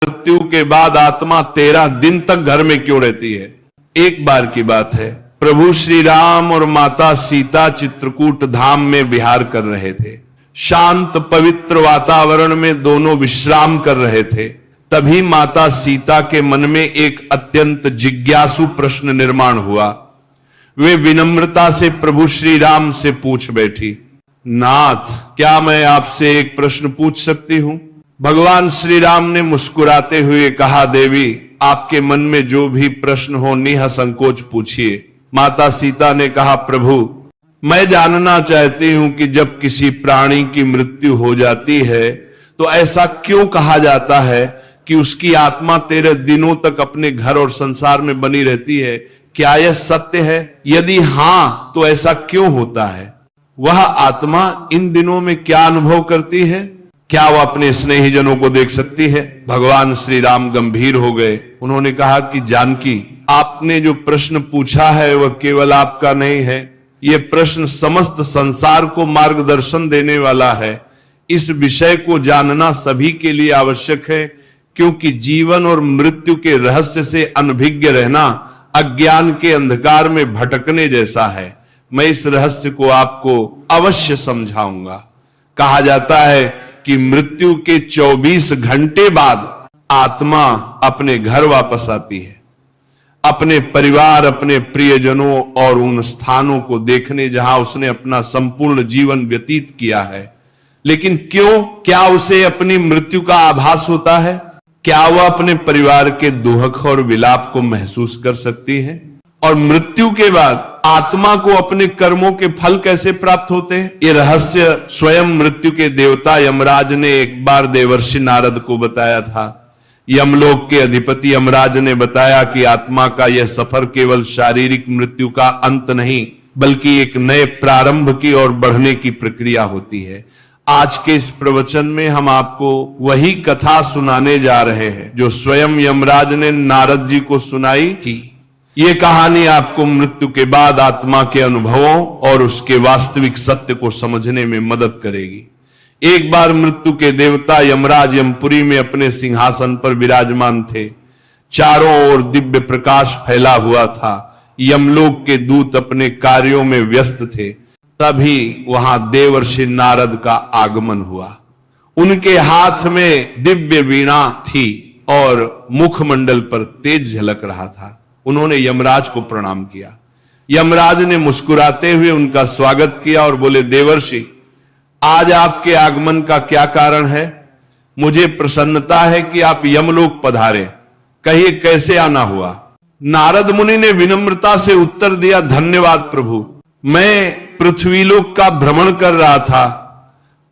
मृत्यु के बाद आत्मा 13 दिन तक घर में क्यों रहती है? एक बार की बात है, प्रभु श्री राम और माता सीता चित्रकूट धाम में विहार कर रहे थे। शांत पवित्र वातावरण में दोनों विश्राम कर रहे थे। तभी माता सीता के मन में एक अत्यंत जिज्ञासु प्रश्न निर्माण हुआ। वे विनम्रता से प्रभु श्री राम से पूछ बैठी, नाथ, क्या मैं आपसे एक प्रश्न पूछ सकती हूं? भगवान श्री राम ने मुस्कुराते हुए कहा, देवी, आपके मन में जो भी प्रश्न हो निसंकोच पूछिए। माता सीता ने कहा, प्रभु, मैं जानना चाहती हूं कि जब किसी प्राणी की मृत्यु हो जाती है तो ऐसा क्यों कहा जाता है कि उसकी आत्मा 13 दिनों तक अपने घर और संसार में बनी रहती है? क्या यह सत्य है? यदि हां, तो ऐसा क्यों होता है? वह आत्मा इन दिनों में क्या अनुभव करती है? क्या वह अपने स्नेहीजनों को देख सकती है? भगवान श्री राम गंभीर हो गए। उन्होंने कहा कि जानकी, आपने जो प्रश्न पूछा है वह केवल आपका नहीं है, यह प्रश्न समस्त संसार को मार्गदर्शन देने वाला है। इस विषय को जानना सभी के लिए आवश्यक है, क्योंकि जीवन और मृत्यु के रहस्य से अनभिज्ञ रहना अज्ञान के अंधकार में भटकने जैसा है। मैं इस रहस्य को आपको अवश्य समझाऊंगा। कहा जाता है कि मृत्यु के 24 घंटे बाद आत्मा अपने घर वापस आती है, अपने परिवार, अपने प्रियजनों और उन स्थानों को देखने जहां उसने अपना संपूर्ण जीवन व्यतीत किया है। लेकिन क्यों? क्या उसे अपनी मृत्यु का आभास होता है? क्या वह अपने परिवार के दुख और विलाप को महसूस कर सकती है? और मृत्यु के बाद आत्मा को अपने कर्मों के फल कैसे प्राप्त होते हैं? ये रहस्य स्वयं मृत्यु के देवता यमराज ने एक बार देवर्षि नारद को बताया था। यमलोक के अधिपति यमराज ने बताया कि आत्मा का यह सफर केवल शारीरिक मृत्यु का अंत नहीं, बल्कि एक नए प्रारंभ की ओर बढ़ने की प्रक्रिया होती है। आज के इस प्रवचन में हम आपको वही कथा सुनाने जा रहे हैं जो स्वयं यमराज ने नारद जी को सुनाई थी। ये कहानी आपको मृत्यु के बाद आत्मा के अनुभवों और उसके वास्तविक सत्य को समझने में मदद करेगी। एक बार मृत्यु के देवता यमराज यमपुरी में अपने सिंहासन पर विराजमान थे। चारों ओर दिव्य प्रकाश फैला हुआ था। यमलोक के दूत अपने कार्यों में व्यस्त थे। तभी वहां देवर्षि नारद का आगमन हुआ। उनके हाथ में दिव्य वीणा थी और मुखमंडल पर तेज झलक रहा था। उन्होंने यमराज को प्रणाम किया। यमराज ने मुस्कुराते हुए उनका स्वागत किया और बोले, देवर्षि, आज आपके आगमन का क्या कारण है? मुझे प्रसन्नता है कि आप यमलोक पधारे। कहिए, कैसे आना हुआ? नारद मुनि ने विनम्रता से उत्तर दिया, धन्यवाद प्रभु। मैं पृथ्वीलोक का भ्रमण कर रहा था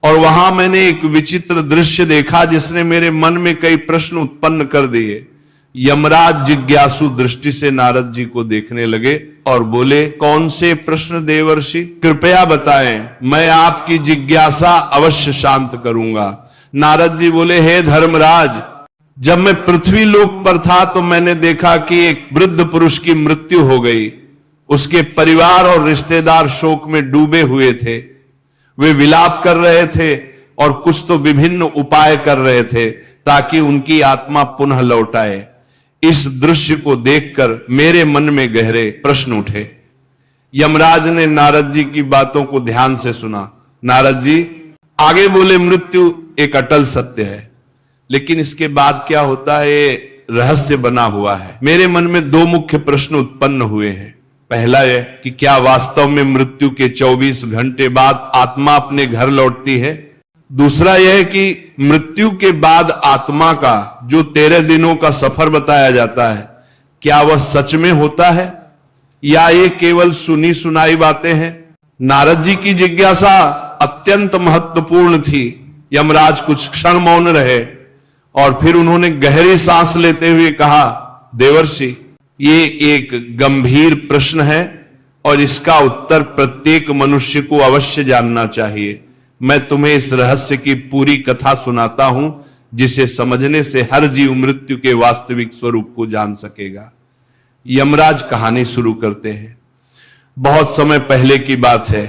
और वहां मैंने एक विचित्र दृश्य देखा जिसने मेरे मन में कई प्रश्न उत्पन्न कर दिए। यमराज जिज्ञासु दृष्टि से नारद जी को देखने लगे और बोले, कौन से प्रश्न देवर्षि? कृपया बताएं, मैं आपकी जिज्ञासा अवश्य शांत करूंगा। नारद जी बोले, हे धर्मराज, जब मैं पृथ्वी लोक पर था तो मैंने देखा कि एक वृद्ध पुरुष की मृत्यु हो गई। उसके परिवार और रिश्तेदार शोक में डूबे हुए थे। वे विलाप कर रहे थे और कुछ तो विभिन्न उपाय कर रहे थे ताकि उनकी आत्मा पुनः लौट आए। इस दृश्य को देखकर मेरे मन में गहरे प्रश्न उठे। यमराज ने नारद जी की बातों को ध्यान से सुना। नारद जी आगे बोले, मृत्यु एक अटल सत्य है, लेकिन इसके बाद क्या होता है ये रहस्य बना हुआ है। मेरे मन में 2 मुख्य प्रश्न उत्पन्न हुए हैं। पहला यह कि क्या वास्तव में मृत्यु के 24 घंटे बाद आत्मा अपने घर लौटती है? दूसरा यह कि मृत्यु के बाद आत्मा का जो 13 दिनों का सफर बताया जाता है, क्या वह सच में होता है या ये केवल सुनी सुनाई बातें हैं? नारद जी की जिज्ञासा अत्यंत महत्वपूर्ण थी। यमराज कुछ क्षण मौन रहे और फिर उन्होंने गहरी सांस लेते हुए कहा, देवर्षि, ये एक गंभीर प्रश्न है और इसका उत्तर प्रत्येक मनुष्य को अवश्य जानना चाहिए। मैं तुम्हें इस रहस्य की पूरी कथा सुनाता हूं, जिसे समझने से हर जीव मृत्यु के वास्तविक स्वरूप को जान सकेगा। यमराज कहानी शुरू करते हैं। बहुत समय पहले की बात है।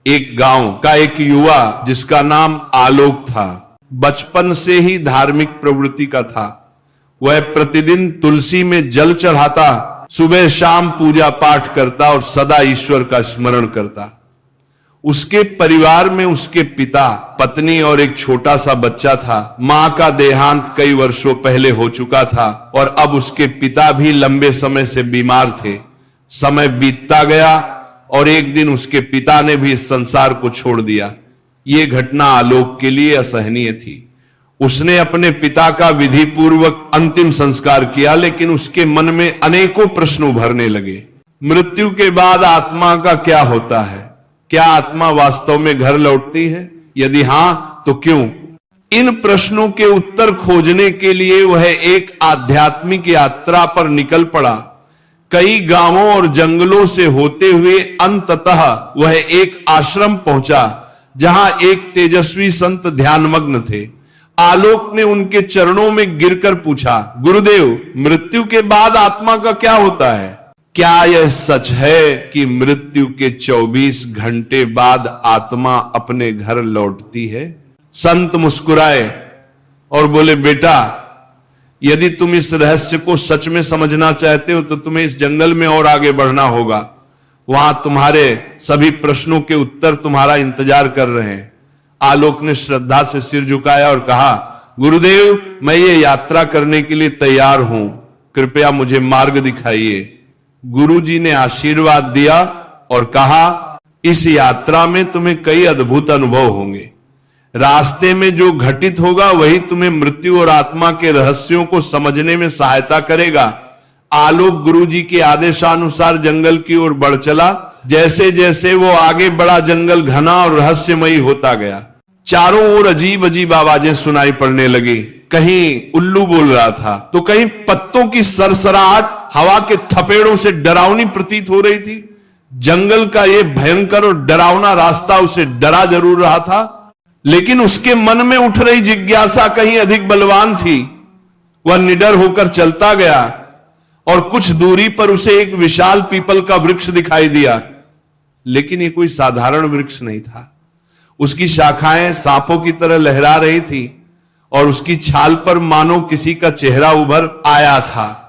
एक गांव का एक युवा जिसका नाम आलोक था, बचपन से ही धार्मिक प्रवृत्ति का था। वह प्रतिदिन तुलसी में जल चढ़ाता, सुबह शाम पूजा पाठ करता और सदा ईश्वर का स्मरण करता। उसके परिवार में उसके पिता, पत्नी और एक छोटा सा बच्चा था। मां का देहांत कई वर्षों पहले हो चुका था और अब उसके पिता भी लंबे समय से बीमार थे। समय बीतता गया और एक दिन उसके पिता ने भी इस संसार को छोड़ दिया। यह घटना आलोक के लिए असहनीय थी। उसने अपने पिता का विधि पूर्वक अंतिम संस्कार किया, लेकिन उसके मन में अनेकों प्रश्न उभरने लगे। मृत्यु के बाद आत्मा का क्या होता है? क्या आत्मा वास्तव में घर लौटती है? यदि हां तो क्यों? इन प्रश्नों के उत्तर खोजने के लिए वह एक आध्यात्मिक यात्रा पर निकल पड़ा। कई गांवों और जंगलों से होते हुए अंततः वह एक आश्रम पहुंचा, जहां एक तेजस्वी संत ध्यानमग्न थे। आलोक ने उनके चरणों में गिरकर पूछा, गुरुदेव, मृत्यु के बाद आत्मा का क्या होता है? क्या यह सच है कि मृत्यु के 24 घंटे बाद आत्मा अपने घर लौटती है? संत मुस्कुराए और बोले, बेटा, यदि तुम इस रहस्य को सच में समझना चाहते हो तो तुम्हें इस जंगल में और आगे बढ़ना होगा। वहां तुम्हारे सभी प्रश्नों के उत्तर तुम्हारा इंतजार कर रहे हैं। आलोक ने श्रद्धा से सिर झुकाया और कहा, गुरुदेव, मैं ये यात्रा करने के लिए तैयार हूं, कृपया मुझे मार्ग दिखाइए। गुरुजी ने आशीर्वाद दिया और कहा, इस यात्रा में तुम्हें कई अद्भुत अनुभव होंगे। रास्ते में जो घटित होगा वही तुम्हें मृत्यु और आत्मा के रहस्यों को समझने में सहायता करेगा। आलोक गुरुजी के आदेशानुसार जंगल की ओर बढ़ चला। जैसे जैसे वो आगे बढ़ा, जंगल घना और रहस्यमयी होता गया। चारों ओर अजीब अजीब आवाजें सुनाई पड़ने लगी। कहीं उल्लू बोल रहा था तो कहीं पत्तों की सरसराहट हवा के थपेड़ों से डरावनी प्रतीत हो रही थी। जंगल का ये भयंकर और डरावना रास्ता उसे डरा जरूर रहा था, लेकिन उसके मन में उठ रही जिज्ञासा कहीं अधिक बलवान थी। वह निडर होकर चलता गया और कुछ दूरी पर उसे एक विशाल पीपल का वृक्ष दिखाई दिया, लेकिन ये कोई साधारण वृक्ष नहीं था। उसकी शाखाएं सांपों की तरह लहरा रही थी और उसकी छाल पर मानो किसी का चेहरा उभर आया था।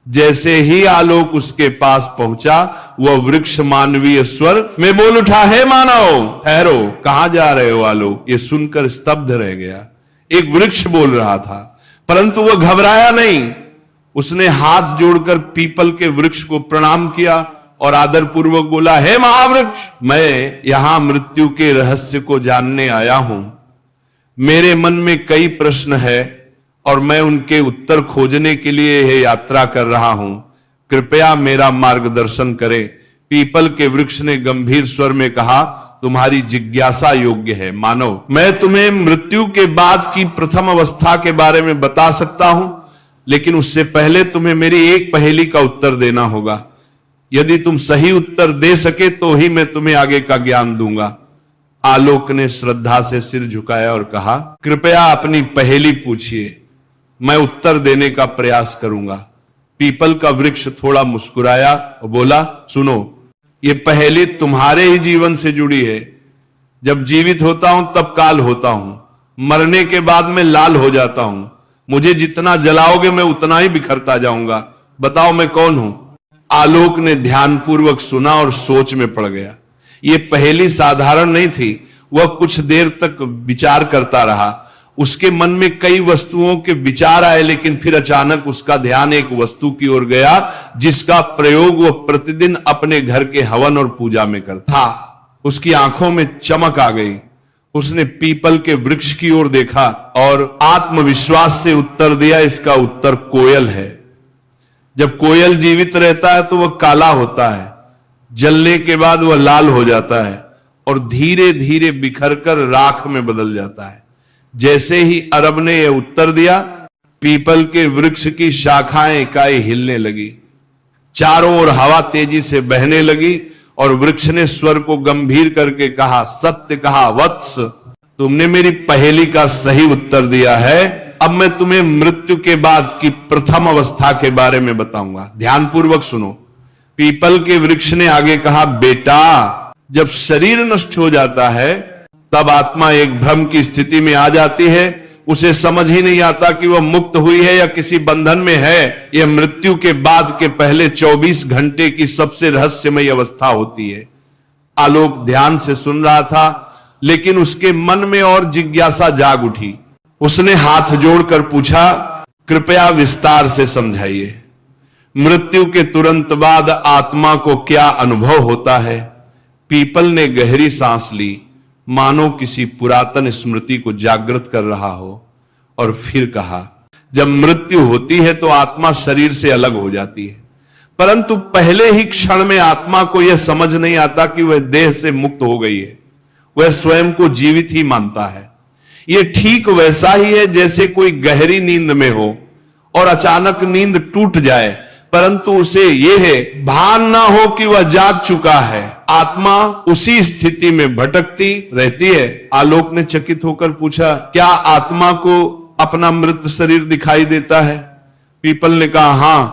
जैसे ही आलोक उसके पास पहुंचा, वह वृक्ष मानवीय स्वर में बोल उठा, हे मानव, ठहरो, कहां जा रहे हो? आलोक ये सुनकर स्तब्ध रह गया। एक वृक्ष बोल रहा था, परंतु वह घबराया नहीं। उसने हाथ जोड़कर पीपल के वृक्ष को प्रणाम किया और आदरपूर्वक बोला, हे महावृक्ष, मैं यहां मृत्यु के रहस्य को जानने आया हूं। मेरे मन में कई प्रश्न है और मैं उनके उत्तर खोजने के लिए यह यात्रा कर रहा हूं। कृपया मेरा मार्गदर्शन करें। पीपल के वृक्ष ने गंभीर स्वर में कहा, तुम्हारी जिज्ञासा योग्य है मानव। मैं तुम्हें मृत्यु के बाद की प्रथम अवस्था के बारे में बता सकता हूं, लेकिन उससे पहले तुम्हें मेरी एक पहेली का उत्तर देना होगा। यदि तुम सही उत्तर दे सके तो ही मैं तुम्हें आगे का ज्ञान दूंगा। आलोक ने श्रद्धा से सिर झुकाया और कहा, कृपया अपनी पहेली पूछिए, मैं उत्तर देने का प्रयास करूंगा। पीपल का वृक्ष थोड़ा मुस्कुराया और बोला, सुनो, ये पहेली तुम्हारे ही जीवन से जुड़ी है। जब जीवित होता हूं तब काल होता हूं, मरने के बाद मैं लाल हो जाता हूं। मुझे जितना जलाओगे मैं उतना ही बिखरता जाऊंगा। बताओ मैं कौन हूं? आलोक ने ध्यानपूर्वक सुना और सोच में पड़ गया। यह पहेली साधारण नहीं थी। वह कुछ देर तक विचार करता रहा। उसके मन में कई वस्तुओं के विचार आए, लेकिन फिर अचानक उसका ध्यान एक वस्तु की ओर गया जिसका प्रयोग वह प्रतिदिन अपने घर के हवन और पूजा में करता था। उसकी आंखों में चमक आ गई। उसने पीपल के वृक्ष की ओर देखा और आत्मविश्वास से उत्तर दिया, इसका उत्तर कोयल है। जब कोयल जीवित रहता है तो वह काला होता है, जलने के बाद वह लाल हो जाता है और धीरे धीरे बिखरकर राख में बदल जाता है। जैसे ही अरब ने यह उत्तर दिया, पीपल के वृक्ष की शाखाएं इकाई हिलने लगी। चारों ओर हवा तेजी से बहने लगी और वृक्ष ने स्वर को गंभीर करके कहा, सत्य कहा वत्स, तुमने मेरी पहेली का सही उत्तर दिया है। अब मैं तुम्हें मृत्यु के बाद की प्रथम अवस्था के बारे में बताऊंगा, ध्यानपूर्वक सुनो। पीपल के वृक्ष ने आगे कहा, बेटा, जब शरीर नष्ट हो जाता है तब आत्मा एक भ्रम की स्थिति में आ जाती है, उसे समझ ही नहीं आता कि वह मुक्त हुई है या किसी बंधन में है। यह मृत्यु के बाद के पहले 24 घंटे की सबसे रहस्यमय अवस्था होती है। आलोक ध्यान से सुन रहा था, लेकिन उसके मन में और जिज्ञासा जाग उठी। उसने हाथ जोड़कर पूछा, कृपया विस्तार से समझाइए, मृत्यु के तुरंत बाद आत्मा को क्या अनुभव होता है? पीपल ने गहरी सांस ली, मानो किसी पुरातन स्मृति को जागृत कर रहा हो, और फिर कहा, जब मृत्यु होती है तो आत्मा शरीर से अलग हो जाती है, परंतु पहले ही क्षण में आत्मा को यह समझ नहीं आता कि वह देह से मुक्त हो गई है। वह स्वयं को जीवित ही मानता है। यह ठीक वैसा ही है जैसे कोई गहरी नींद में हो और अचानक नींद टूट जाए, परंतु उसे यह भान ना हो कि वह जाग चुका है। आत्मा उसी स्थिति में भटकती रहती है। आलोक ने चकित होकर पूछा, क्या आत्मा को अपना मृत शरीर दिखाई देता है? पीपल ने कहा, हां,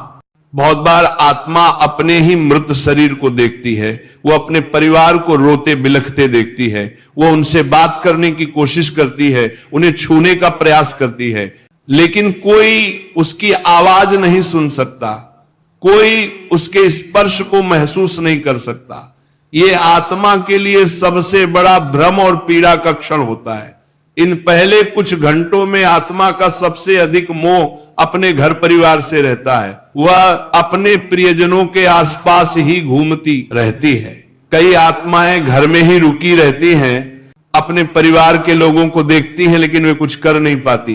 बहुत बार आत्मा अपने ही मृत शरीर को देखती है। वो अपने परिवार को रोते बिलखते देखती है। वो उनसे बात करने की कोशिश करती है, उन्हें छूने का प्रयास करती है, लेकिन कोई उसकी आवाज नहीं सुन सकता, कोई उसके स्पर्श को महसूस नहीं कर सकता। यह आत्मा के लिए सबसे बड़ा भ्रम और पीड़ा का क्षण होता है। इन पहले कुछ घंटों में आत्मा का सबसे अधिक मोह अपने घर परिवार से रहता है। वह अपने प्रियजनों के आसपास ही घूमती रहती है। कई आत्माएं घर में ही रुकी रहती हैं, अपने परिवार के लोगों को देखती हैं, लेकिन वे कुछ कर नहीं पाती।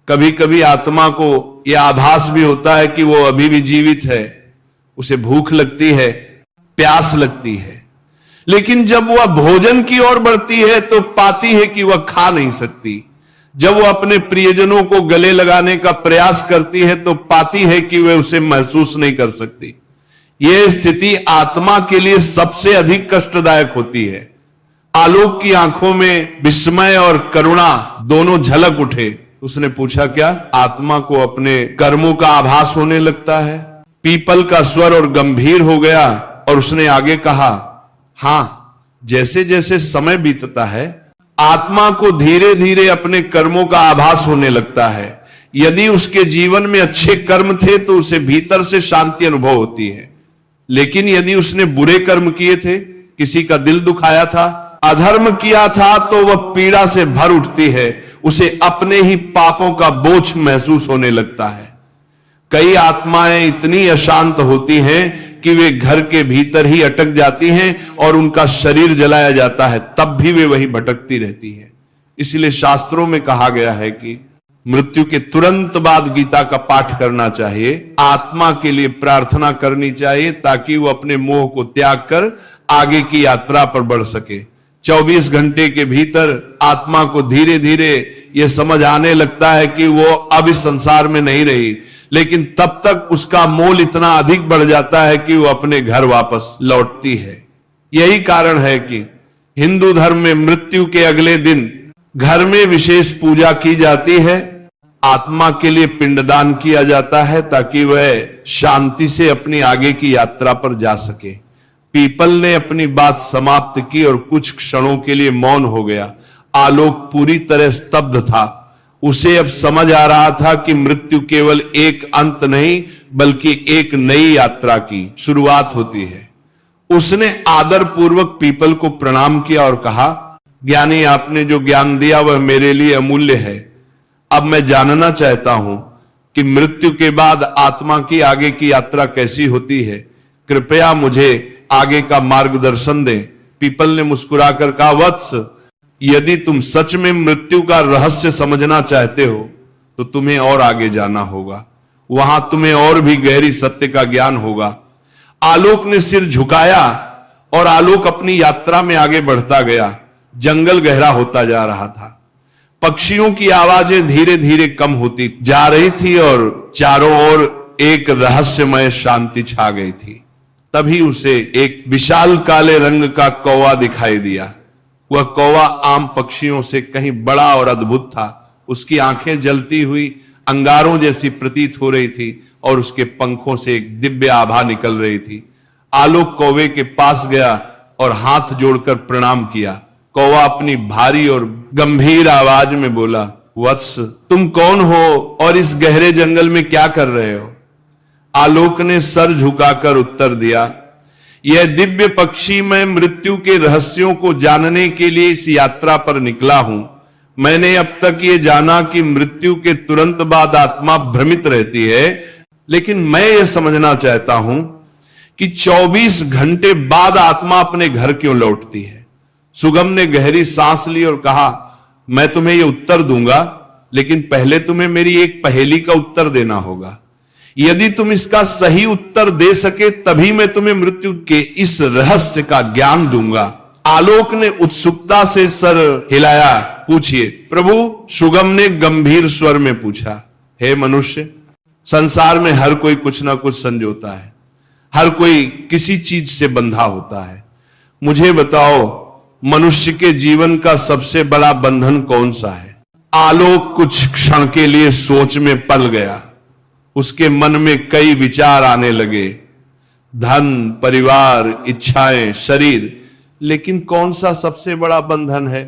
कभी कभी आत्मा को यह आभास भी होता है कि वो अभी भी जीवित है, उसे भूख लगती है, प्यास लगती है, लेकिन जब वह भोजन की ओर बढ़ती है तो पाती है कि वह खा नहीं सकती। जब वह अपने प्रियजनों को गले लगाने का प्रयास करती है तो पाती है कि वह उसे महसूस नहीं कर सकती। यह स्थिति आत्मा के लिए सबसे अधिक कष्टदायक होती है। आलोक की आंखों में विस्मय और करुणा दोनों झलक उठे। उसने पूछा, क्या आत्मा को अपने कर्मों का आभास होने लगता है? पीपल का स्वर और गंभीर हो गया और उसने आगे कहा, हां, जैसे जैसे समय बीतता है आत्मा को धीरे धीरे अपने कर्मों का आभास होने लगता है। यदि उसके जीवन में अच्छे कर्म थे तो उसे भीतर से शांति अनुभव होती है, लेकिन यदि उसने बुरे कर्म किए थे, किसी का दिल दुखाया था, अधर्म किया था, तो वह पीड़ा से भर उठती है। उसे अपने ही पापों का बोझ महसूस होने लगता है। कई आत्माएं इतनी अशांत होती हैं कि वे घर के भीतर ही अटक जाती हैं और उनका शरीर जलाया जाता है, तब भी वे वही भटकती रहती हैं। इसलिए शास्त्रों में कहा गया है कि मृत्यु के तुरंत बाद गीता का पाठ करना चाहिए, आत्मा के लिए प्रार्थना करनी चाहिए, ताकि वो अपने मोह को त्याग कर आगे की यात्रा पर बढ़ सके। 24 घंटे के भीतर आत्मा को धीरे धीरे यह समझ आने लगता है कि वो अब इस संसार में नहीं रही, लेकिन तब तक उसका मोल इतना अधिक बढ़ जाता है कि वो अपने घर वापस लौटती है। यही कारण है कि हिंदू धर्म में मृत्यु के अगले दिन घर में विशेष पूजा की जाती है, आत्मा के लिए पिंडदान किया जाता है, ताकि वह शांति से अपनी आगे की यात्रा पर जा सके। पीपल ने अपनी बात समाप्त की और कुछ क्षणों के लिए मौन हो गया। आलोक पूरी तरह स्तब्ध था। उसे अब समझ आ रहा था कि मृत्यु केवल एक अंत नहीं, बल्कि एक नई यात्रा की शुरुआत होती है। उसने आदर पूर्वक पीपल को प्रणाम किया और कहा, ज्ञानी, आपने जो ज्ञान दिया वह मेरे लिए अमूल्य है। अब मैं जानना चाहता हूं कि मृत्यु के बाद आत्मा की आगे की यात्रा कैसी होती है। कृपया मुझे आगे का मार्गदर्शन दें। पीपल ने मुस्कुराकर कहा, वत्स, यदि तुम सच में मृत्यु का रहस्य समझना चाहते हो तो तुम्हें और आगे जाना होगा। वहां तुम्हें और भी गहरी सत्य का ज्ञान होगा। आलोक ने सिर झुकाया और आलोक अपनी यात्रा में आगे बढ़ता गया। जंगल गहरा होता जा रहा था। पक्षियों की आवाजें धीरे धीरे कम होती जा रही थी और चारों ओर एक रहस्यमय शांति छा गई थी। तभी उसे एक विशाल काले रंग का कौवा दिखाई दिया। वह कौवा आम पक्षियों से कहीं बड़ा और अद्भुत था। उसकी आंखें जलती हुई अंगारों जैसी प्रतीत हो रही थी और उसके पंखों से एक दिव्य आभा निकल रही थी। आलोक कौवे के पास गया और हाथ जोड़कर प्रणाम किया। कौवा अपनी भारी और गंभीर आवाज में बोला, वत्स, तुम कौन हो और इस गहरे जंगल में क्या कर रहे हो? आलोक ने सर झुकाकर उत्तर दिया, यह दिव्य पक्षी, मैं मृत्यु के रहस्यों को जानने के लिए इस यात्रा पर निकला हूं। मैंने अब तक ये जाना कि मृत्यु के तुरंत बाद आत्मा भ्रमित रहती है, लेकिन मैं ये समझना चाहता हूं कि 24 घंटे बाद आत्मा अपने घर क्यों लौटती है। सुगम ने गहरी सांस ली और कहा, मैं तुम्हें यह उत्तर दूंगा, लेकिन पहले तुम्हें मेरी एक पहेली का उत्तर देना होगा। यदि तुम इसका सही उत्तर दे सके तभी मैं तुम्हें मृत्यु के इस रहस्य का ज्ञान दूंगा। आलोक ने उत्सुकता से सर हिलाया। पूछिए प्रभु, सुगम ने गंभीर स्वर में पूछा। हे मनुष्य, संसार में हर कोई कुछ ना कुछ संजोता है, हर कोई किसी चीज से बंधा होता है। मुझे बताओ, मनुष्य के जीवन का सबसे बड़ा बंधन कौन सा है? आलोक कुछ क्षण के लिए सोच में पल गया। उसके मन में कई विचार आने लगे, धन, परिवार, इच्छाएं, शरीर, लेकिन कौन सा सबसे बड़ा बंधन है?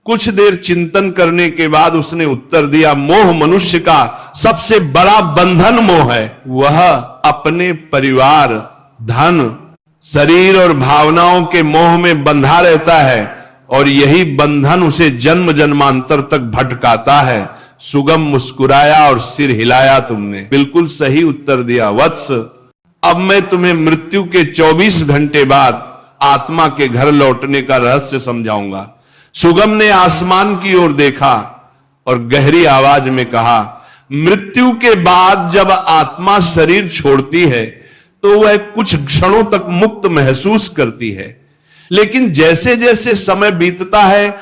कुछ देर चिंतन करने के बाद उसने उत्तर दिया, मोह मनुष्य का सबसे बड़ा बंधन मोह है। वह अपने परिवार, धन, शरीर और भावनाओं के मोह में बंधा रहता है और यही बंधन उसे जन्म जन्मांतर तक भटकाता है। सुगम मुस्कुराया और सिर हिलाया। तुमने बिल्कुल सही उत्तर दिया वत्स। अब मैं तुम्हें मृत्यु के 24 घंटे बाद आत्मा के घर लौटने का रहस्य समझाऊंगा। सुगम ने आसमान की ओर देखा और गहरी आवाज में कहा, मृत्यु के बाद जब आत्मा शरीर छोड़ती है तो वह कुछ क्षणों तक मुक्त महसूस करती है, लेकिन जैसे जैसे समय बीतता है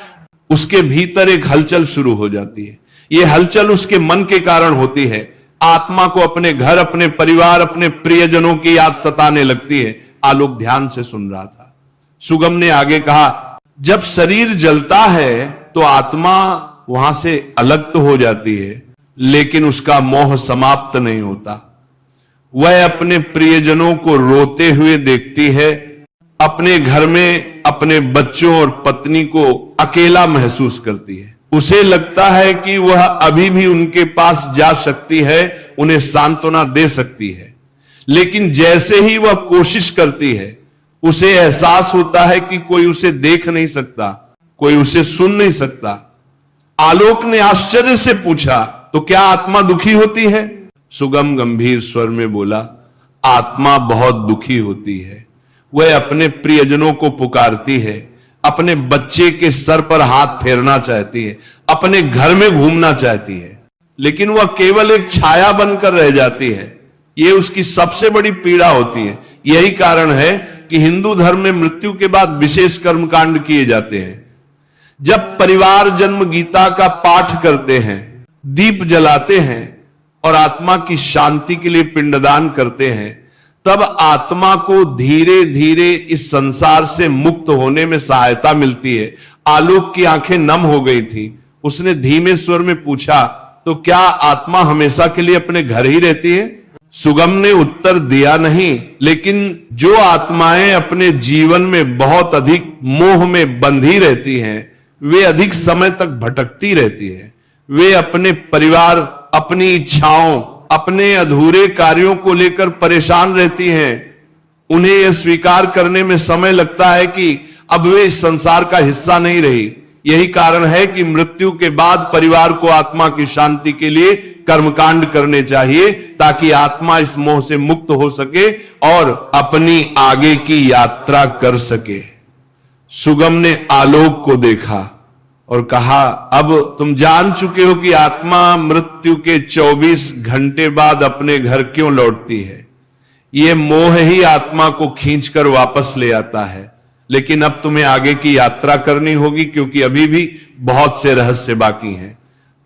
उसके भीतर एक हलचल शुरू हो जाती है। यह हलचल उसके मन के कारण होती है। आत्मा को अपने घर, अपने परिवार, अपने प्रियजनों की याद सताने लगती है। आलोक ध्यान से सुन रहा था। सुगम ने आगे कहा, जब शरीर जलता है तो आत्मा वहां से अलग तो हो जाती है, लेकिन उसका मोह समाप्त नहीं होता। वह अपने प्रियजनों को रोते हुए देखती है, अपने घर में अपने बच्चों और पत्नी को अकेला महसूस करती है। उसे लगता है कि वह अभी भी उनके पास जा सकती है, उन्हें सांत्वना दे सकती है, लेकिन जैसे ही वह कोशिश करती है उसे एहसास होता है कि कोई उसे देख नहीं सकता, कोई उसे सुन नहीं सकता। आलोक ने आश्चर्य से पूछा, तो क्या आत्मा दुखी होती है? सुगम गंभीर स्वर में बोला, आत्मा बहुत दुखी होती है। वह अपने प्रियजनों को पुकारती है, अपने बच्चे के सर पर हाथ फेरना चाहती है, अपने घर में घूमना चाहती है, लेकिन वह केवल एक छाया बनकर रह जाती है। यह उसकी सबसे बड़ी पीड़ा होती है। यही कारण है कि हिंदू धर्म में मृत्यु के बाद विशेष कर्मकांड किए जाते हैं। जब परिवार जन्म गीता का पाठ करते हैं, दीप जलाते हैं और आत्मा की शांति के लिए पिंडदान करते हैं, तब आत्मा को धीरे धीरे इस संसार से मुक्त होने में सहायता मिलती है। आलोक की आंखें नम हो गई थी। उसने धीमे स्वर में पूछा, तो क्या आत्मा हमेशा के लिए अपने घर ही रहती है? सुगम ने उत्तर दिया नहीं, लेकिन जो आत्माएं अपने जीवन में बहुत अधिक मोह में बंधी रहती हैं, वे अधिक समय तक भटकती रहती हैं। वे अपने परिवार, अपनी इच्छाओं, अपने अधूरे कार्यों को लेकर परेशान रहती हैं। उन्हें यह स्वीकार करने में समय लगता है कि अब वे इस संसार का हिस्सा नहीं रही। यही कारण है कि मृत्यु के बाद परिवार को आत्मा की शांति के लिए कर्मकांड करने चाहिए, ताकि आत्मा इस मोह से मुक्त हो सके और अपनी आगे की यात्रा कर सके। सुगम ने आलोक को देखा और कहा, अब तुम जान चुके हो कि आत्मा मृत्यु के 24 घंटे बाद अपने घर क्यों लौटती है। यह मोह ही आत्मा को खींचकर वापस ले आता है। लेकिन अब तुम्हें आगे की यात्रा करनी होगी, क्योंकि अभी भी बहुत से रहस्य बाकी हैं।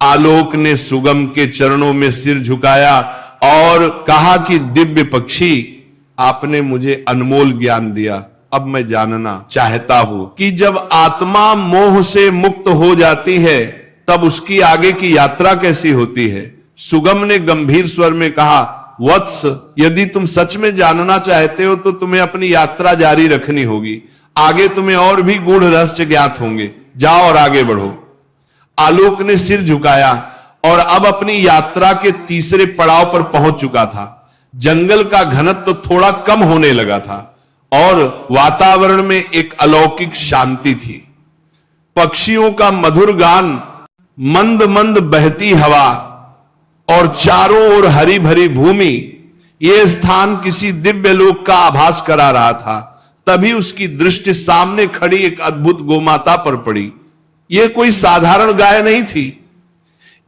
आलोक ने सुगम के चरणों में सिर झुकाया और कहा कि दिव्य पक्षी, आपने मुझे अनमोल ज्ञान दिया। अब मैं जानना चाहता हूं कि जब आत्मा मोह से मुक्त हो जाती है तब उसकी आगे की यात्रा कैसी होती है। सुगम ने गंभीर स्वर में कहा, वत्स, यदि तुम सच में जानना चाहते हो तो तुम्हें अपनी यात्रा जारी रखनी होगी। आगे तुम्हें और भी गूढ़ रहस्य ज्ञात होंगे। जाओ और आगे बढ़ो। आलोक ने सिर झुकाया और अब अपनी यात्रा के तीसरे पड़ाव पर पहुंच चुका था। जंगल का घनत्व तो थोड़ा कम होने लगा था और वातावरण में एक अलौकिक शांति थी। पक्षियों का मधुर गान, मंद मंद बहती हवा और चारों ओर हरी भरी भूमि, यह स्थान किसी दिव्य लोक का आभास करा रहा था। तभी उसकी दृष्टि सामने खड़ी एक अद्भुत गोमाता पर पड़ी। यह कोई साधारण गाय नहीं थी।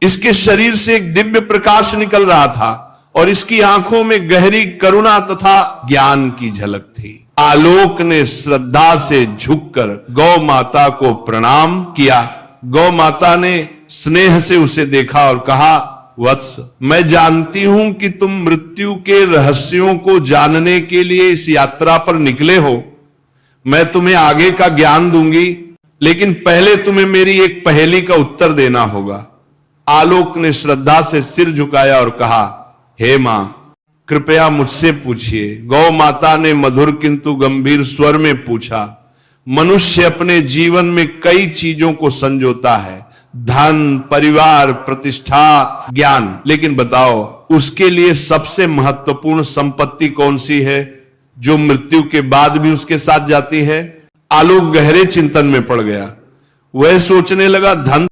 इसके शरीर से एक दिव्य प्रकाश निकल रहा था और इसकी आंखों में गहरी करुणा तथा ज्ञान की झलक थी। आलोक ने श्रद्धा से झुककर गौ माता को प्रणाम किया। गौ माता ने स्नेह से उसे देखा और कहा, वत्स, मैं जानती हूं कि तुम मृत्यु के रहस्यों को जानने के लिए इस यात्रा पर निकले हो। मैं तुम्हें आगे का ज्ञान दूंगी, लेकिन पहले तुम्हें मेरी एक पहेली का उत्तर देना होगा। आलोक ने श्रद्धा से सिर झुकाया और कहा, हे मां, कृपया मुझसे पूछिए। गौ माता ने मधुर किंतु गंभीर स्वर में पूछा। मनुष्य अपने जीवन में कई चीजों को संजोता है, धन, परिवार, प्रतिष्ठा, ज्ञान, लेकिन बताओ उसके लिए सबसे महत्वपूर्ण संपत्ति कौन सी है जो मृत्यु के बाद भी उसके साथ जाती है? आलोक गहरे चिंतन में पड़ गया। वह सोचने लगा, धन